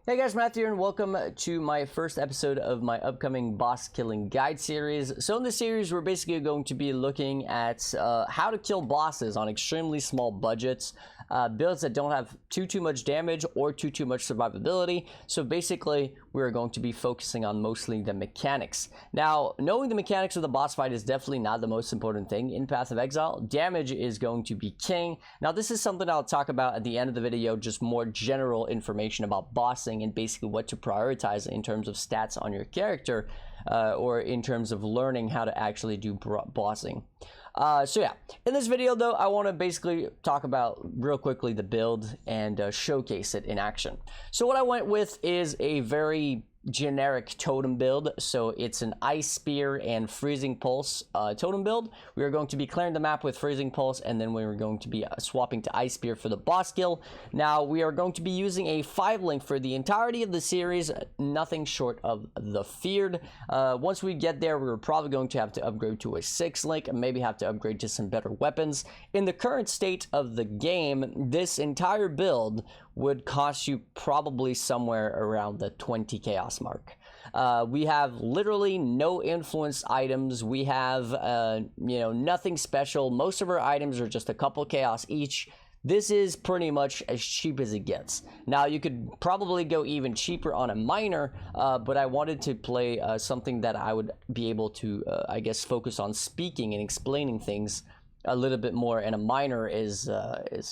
Hey guys, Matthew here, and welcome to my first episode of my upcoming boss killing guide series. So in this series, we're basically going to be looking at how to kill bosses on extremely small budgets, builds that don't have too much damage or too much survivability. So basically, we're going to be focusing on mostly the mechanics. Now, knowing the mechanics of the boss fight is definitely not the most important thing in Path of Exile. Damage is going to be king. Now, this is something I'll talk about at the end of the video, just more general information about bossing and basically what to prioritize in terms of stats on your character, or in terms of learning how to actually do bossing. So yeah, in this video though, I want to basically talk about real quickly the build and showcase it in action. So what I went with is a very generic totem build. So it's an ice spear and freezing pulse totem build. We are going to be clearing the map with freezing pulse, and then we're going to be swapping to ice spear for the boss kill. Now we are going to be using a 5 link for the entirety of the series, nothing short of the feared. Once we get there, we're probably going to have to upgrade to a 6 link and maybe have to upgrade to some better weapons. In the current state of the game, this entire build would cost you probably somewhere around the 20 chaos mark. We have literally no influence items. We have nothing special. Most of our items are just a couple chaos each. This is pretty much as cheap as it gets. Now you could probably go even cheaper on a minor, but I wanted to play something that I would be able to I guess focus on speaking and explaining things a little bit more, and a minor is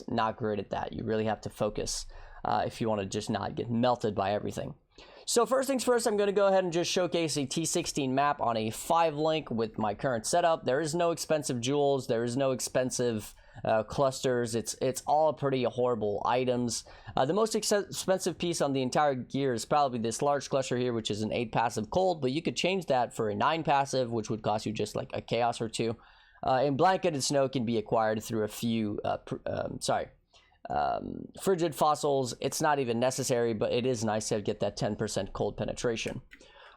not great at that. You really have to focus if you want to just not get melted by everything. So first things first, I'm going to go ahead and just showcase a T16 map on a 5 link with my current setup. There is no expensive jewels, there is no expensive clusters. It's all pretty horrible items. The most expensive piece on the entire gear is probably this large cluster here, which is an 8 passive cold, but you could change that for a 9 passive, which would cost you just like a chaos or 2. And blanketed snow can be acquired through a few frigid fossils. It's not even necessary, but it is nice to get that 10% cold penetration.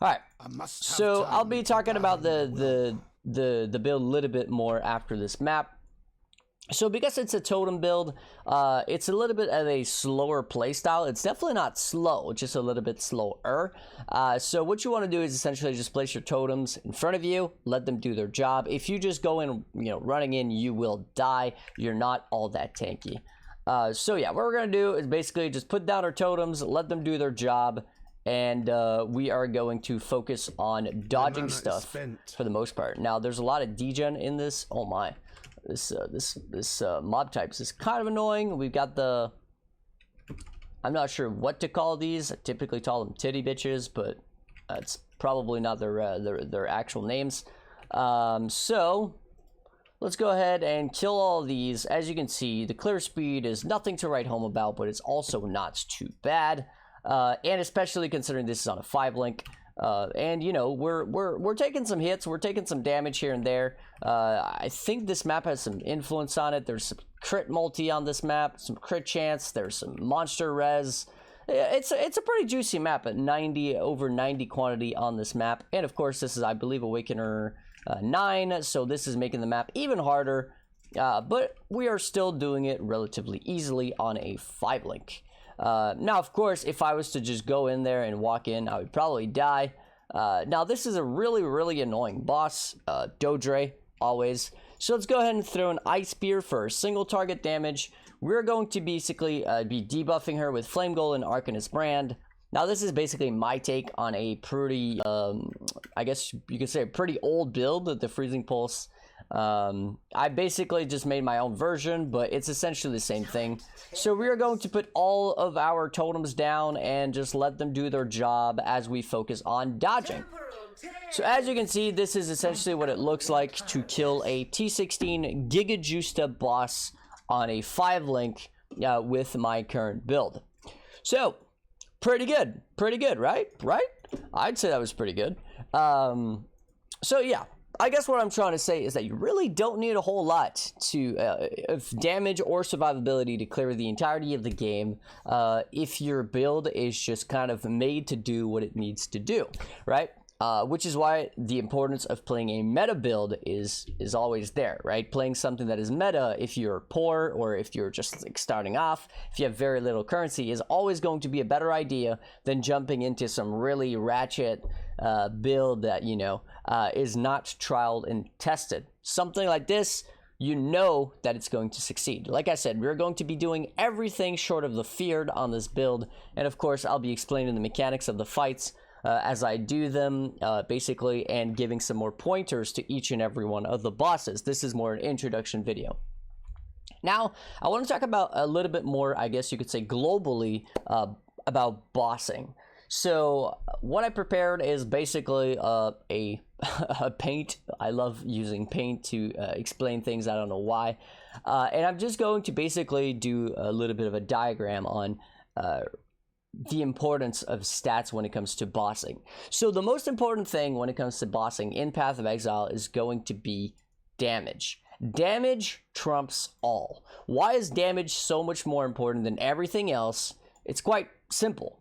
All right, so I'll be talking about the build a little bit more after this map. So because it's a totem build, it's a little bit of a slower playstyle. It's definitely not slow, just a little bit slower. So what you want to do is essentially just place your totems in front of you, let them do their job. If you just go in, running in, you will die. You're not all that tanky. So yeah, what we're going to do is basically just put down our totems, let them do their job, and we are going to focus on dodging stuff for the most part. Now, there's a lot of degen in this. Oh my. This mob types is kind of annoying. We've got the, I'm not sure what to call these. I typically call them titty bitches, but it's probably not their actual names. So let's go ahead and kill all these. As you can see, the clear speed is nothing to write home about, but it's also not too bad, and especially considering this is on a 5 link. And we're taking some hits, we're taking some damage here and there. I think this map has some influence on it. There's some crit multi on this map, some crit chance, there's some monster res. It's a pretty juicy map at over 90 quantity on this map. And of course, this is, I believe, Awakener 9, so this is making the map even harder, but we are still doing it relatively easily on a 5 link. Now, of course, if I was to just go in there and walk in, I would probably die. Now, this is a really annoying boss, Dodre, always. So let's go ahead and throw an Ice Spear for single target damage. We're going to basically be debuffing her with Flame Gold and Arcanist Brand. Now, this is basically my take on a pretty, I guess you could say a pretty old build, the Freezing Pulse. I basically just made my own version, but it's essentially the same thing. So we are going to put all of our totems down and just let them do their job as we focus on dodging. So as you can see, this is essentially what it looks like to kill a T16 Giga Justa boss on a 5 link with my current build. So pretty good, right? I'd say that was pretty good. So yeah, I guess what I'm trying to say is that you really don't need a whole lot of damage or survivability to clear the entirety of the game if your build is just kind of made to do what it needs to do, right? which is why the importance of playing a meta build is always there, right? Playing something that is meta, if you're poor or if you're just like starting off, if you have very little currency, is always going to be a better idea than jumping into some really ratchet build that, you know, is not trialed and tested. Something like this, you know that it's going to succeed. Like I said, we're going to be doing everything short of the feared on this build, and of course I'll be explaining the mechanics of the fights as I do them, basically, and giving some more pointers to each and every one of the bosses. This is more an introduction video. Now, I want to talk about a little bit more, I guess you could say globally, about bossing. So what I prepared is basically a paint. I love using paint to explain things. I don't know why. And I'm just going to basically do a little bit of a diagram on the importance of stats when it comes to bossing. So the most important thing when it comes to bossing in Path of Exile is going to be damage. Damage trumps all. Why is damage so much more important than everything else? It's quite simple.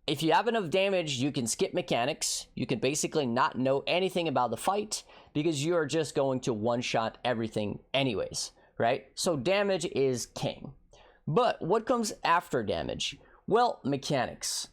If you have enough damage, you can skip mechanics. You can basically not know anything about the fight because you are just going to one-shot everything anyways, right? So damage is king. But what comes after damage? Well, mechanics.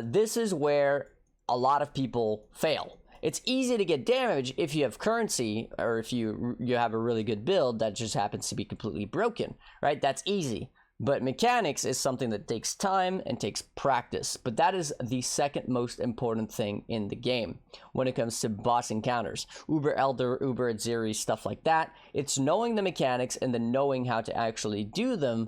This is where a lot of people fail. It's easy to get damage if you have currency or if you have a really good build that just happens to be completely broken, right? That's easy. But mechanics is something that takes time and takes practice. But that is the second most important thing in the game when it comes to boss encounters. Uber Elder, Uber Atziri, stuff like that. It's knowing the mechanics and then knowing how to actually do them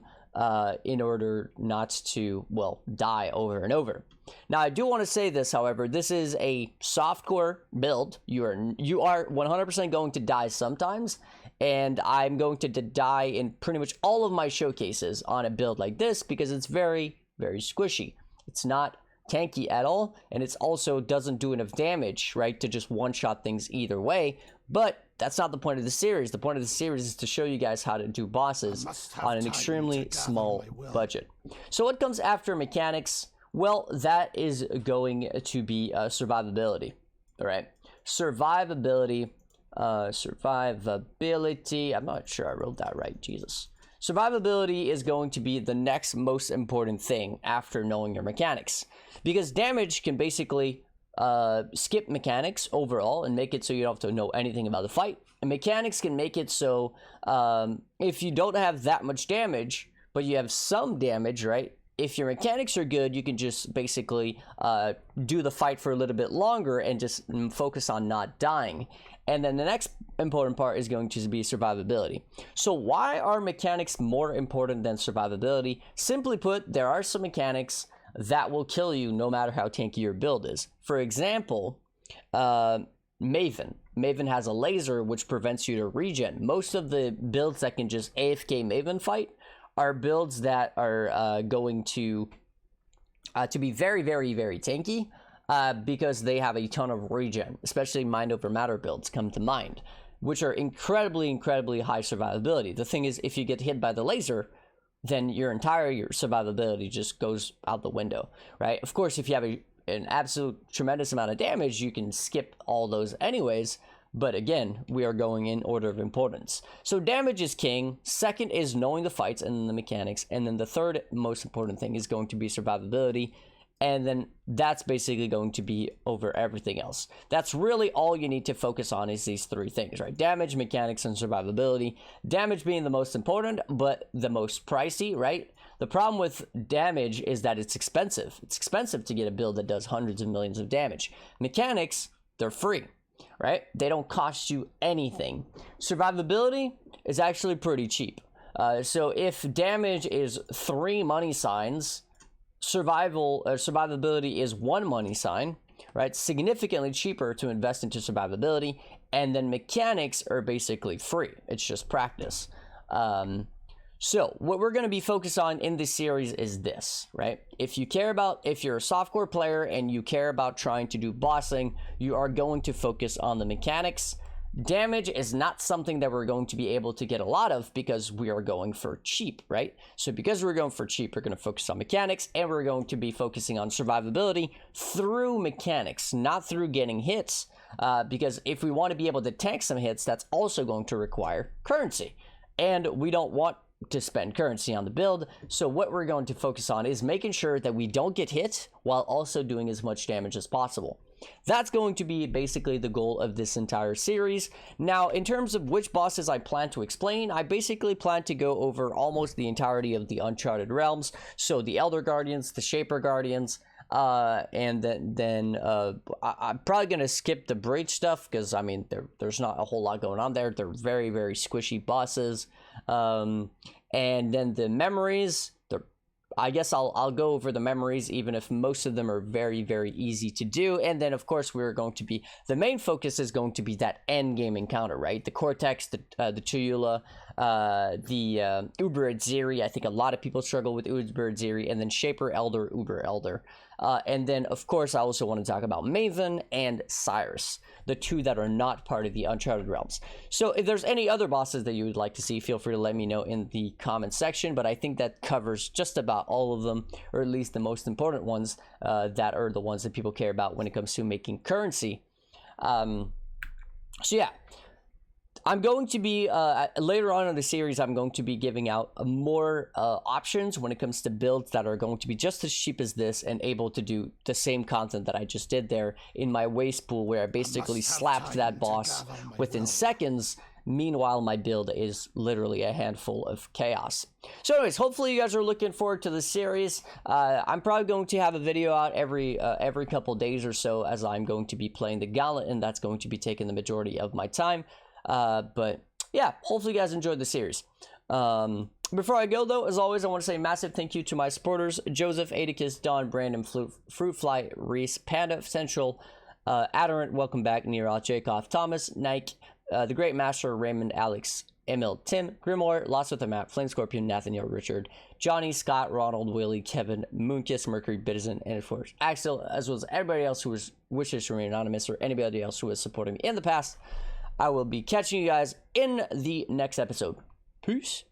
in order not to, well, die over and over. Now, I do want to say this, however, this is a softcore build. You are 100% going to die sometimes, and I'm going to die in pretty much all of my showcases on a build like this because it's very, very squishy. It's not tanky at all, and it's also doesn't do enough damage, right, to just one-shot things either way. But that's not the point of the series. The point of the series is to show you guys how to do bosses on an extremely small budget. So what comes after mechanics? Well, that is going to be survivability. All right, survivability. I'm not sure I wrote that right. Jesus. Survivability is going to be the next most important thing after knowing your mechanics, because damage can basically skip mechanics overall and make it so you don't have to know anything about the fight. And mechanics can make it so if you don't have that much damage, but you have some damage, right? If your mechanics are good, you can just basically do the fight for a little bit longer and just focus on not dying. And then the next important part is going to be survivability. So why are mechanics more important than survivability? Simply put, there are some mechanics that will kill you no matter how tanky your build is. For example, Maven. Maven has a laser which prevents you to regen. Most of the builds that can just AFK Maven fight are builds that are going to be very, very, very tanky because they have a ton of regen, especially Mind Over Matter builds come to mind, which are incredibly, incredibly high survivability. The thing is, if you get hit by the laser, then your survivability just goes out the window, right? Of course, if you have an absolute tremendous amount of damage, you can skip all those anyways. But again, we are going in order of importance. So damage is king. Second is knowing the fights and the mechanics. And then the third most important thing is going to be survivability. And then that's basically going to be over everything else. That's really all you need to focus on is these three things, right? Damage, mechanics, and survivability. Damage being the most important, but the most pricey, right? The problem with damage is that it's expensive. It's expensive to get a build that does hundreds of millions of damage. Mechanics, they're free, right? They don't cost you anything. Survivability is actually pretty cheap. So if damage is 3 money signs, survivability is 1 money sign, right? Significantly cheaper to invest into survivability, and then mechanics are basically free. It's just practice. So what we're going to be focused on in this series is this, right? If you're a softcore player and you care about trying to do bossing, you are going to focus on the mechanics. damage is not something that we're going to be able to get a lot of because we are going for cheap, right? So because we're going for cheap, we're going to focus on mechanics, and we're going to be focusing on survivability through mechanics, not through getting hits, because if we want to be able to tank some hits, that's also going to require currency, and we don't want to spend currency on the build. So what we're going to focus on is making sure that we don't get hit while also doing as much damage as possible. That's going to be basically the goal of this entire series. Now, in terms of which bosses I plan to explain, I basically plan to go over almost the entirety of the Uncharted realms. So the Elder Guardians, the Shaper Guardians, and then I'm probably going to skip the Breach stuff because, I mean, there's not a whole lot going on there. They're very, very squishy bosses. And then the memories, I guess I'll go over the memories, even if most of them are very, very easy to do. And then, of course, the main focus is going to be that end game encounter, right? The Cortex, the Tuyula, the Uber Ziri. I think a lot of people struggle with Uber Ziri, and then Shaper, Elder, Uber Elder. And then, of course, I also want to talk about Maven and Cyrus, the two that are not part of the Uncharted realms. So if there's any other bosses that you would like to see, feel free to let me know in the comment section. But I think that covers just about all of them, or at least the most important ones that are the ones that people care about when it comes to making currency. So yeah. I'm going to be, later on in the series, I'm going to be giving out more options when it comes to builds that are going to be just as cheap as this and able to do the same content that I just did there in my waste pool, where I basically slapped that boss within seconds. Meanwhile, my build is literally a handful of chaos. So anyways, hopefully you guys are looking forward to the series. I'm probably going to have a video out every couple days or so, as I'm going to be playing the Gauntlet, and that's going to be taking the majority of my time. But yeah, hopefully you guys enjoyed the series. Before I go, though, as always, I want to say a massive thank you to my supporters: Joseph, Atticus, Don, Brandon, Fruitfly, Reese, Panda Central, Adorant, welcome back, Nero, Jacob, Thomas, Nike, the Great Master, Raymond, Alex, Emil, Tim, Grimoire, Lost with the Map, Flame Scorpion, Nathaniel, Richard, Johnny, Scott, Ronald, Willie, Kevin, Moonkiss, Mercury, Bitizen, and of course Axel, as well as everybody else who wishes to remain anonymous, or anybody else who has supported me in the past. I will be catching you guys in the next episode. Peace.